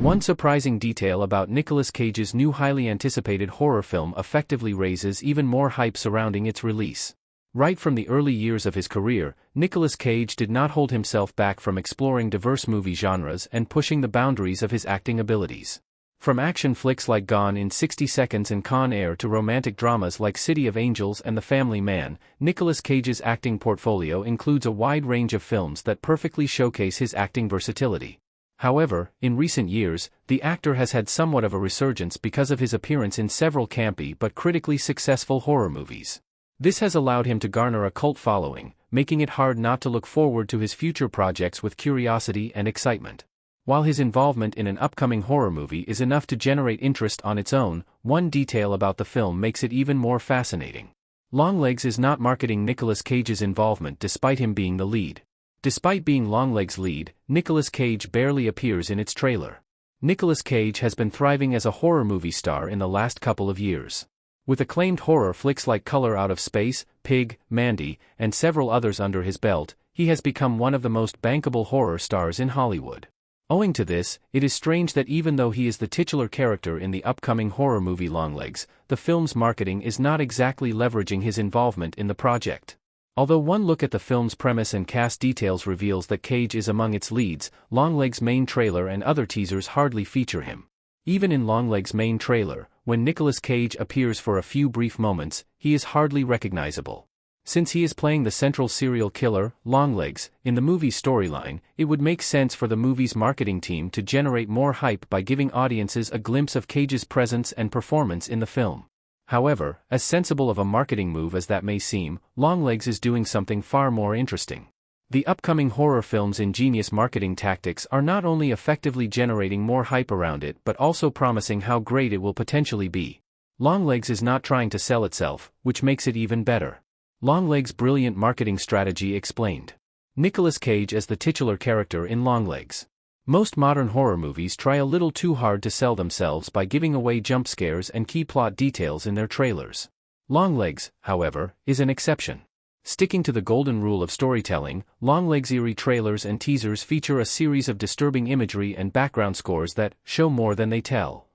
One surprising detail about Nicolas Cage's new highly anticipated horror film effectively raises even more hype surrounding its release. Right from the early years of his career, Nicolas Cage did not hold himself back from exploring diverse movie genres and pushing the boundaries of his acting abilities. From action flicks like Gone in 60 Seconds and Con Air to romantic dramas like City of Angels and The Family Man, Nicolas Cage's acting portfolio includes a wide range of films that perfectly showcase his acting versatility. However, in recent years, the actor has had somewhat of a resurgence because of his appearance in several campy but critically successful horror movies. This has allowed him to garner a cult following, making it hard not to look forward to his future projects with curiosity and excitement. While his involvement in an upcoming horror movie is enough to generate interest on its own, one detail about the film makes it even more fascinating. Longlegs is not marketing Nicolas Cage's involvement despite him being the lead. Despite being Longlegs' lead, Nicolas Cage barely appears in its trailer. Nicolas Cage has been thriving as a horror movie star in the last couple of years. With acclaimed horror flicks like Color Out of Space, Pig, Mandy, and several others under his belt, he has become one of the most bankable horror stars in Hollywood. Owing to this, it is strange that even though he is the titular character in the upcoming horror movie Longlegs, the film's marketing is not exactly leveraging his involvement in the project. Although one look at the film's premise and cast details reveals that Cage is among its leads, Longlegs' main trailer and other teasers hardly feature him. Even in Longlegs' main trailer, when Nicolas Cage appears for a few brief moments, he is hardly recognizable. Since he is playing the central serial killer, Longlegs, in the movie's storyline, it would make sense for the movie's marketing team to generate more hype by giving audiences a glimpse of Cage's presence and performance in the film. However, as sensible of a marketing move as that may seem, Longlegs is doing something far more interesting. The upcoming horror film's ingenious marketing tactics are not only effectively generating more hype around it but also promising how great it will potentially be. Longlegs is not trying to sell itself, which makes it even better. Longlegs' brilliant marketing strategy explained. Nicolas Cage as the titular character in Longlegs. Most modern horror movies try a little too hard to sell themselves by giving away jump scares and key plot details in their trailers. Longlegs, however, is an exception. Sticking to the golden rule of storytelling, Longlegs' eerie trailers and teasers feature a series of disturbing imagery and background scores that show more than they tell.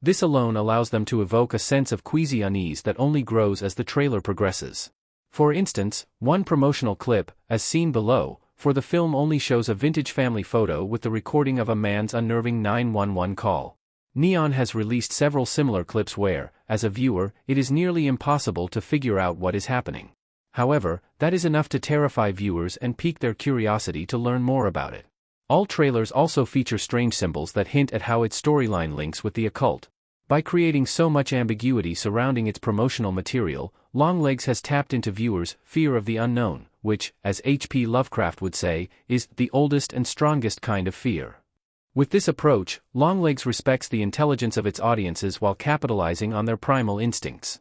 This alone allows them to evoke a sense of queasy unease that only grows as the trailer progresses. For instance, one promotional clip, as seen below, for the film only shows a vintage family photo with the recording of a man's unnerving 911 call. Neon has released several similar clips where, as a viewer, it is nearly impossible to figure out what is happening. However, that is enough to terrify viewers and pique their curiosity to learn more about it. All trailers also feature strange symbols that hint at how its storyline links with the occult. By creating so much ambiguity surrounding its promotional material, Longlegs has tapped into viewers' fear of the unknown, which, as H.P. Lovecraft would say, is the oldest and strongest kind of fear. With this approach, Longlegs respects the intelligence of its audiences while capitalizing on their primal instincts.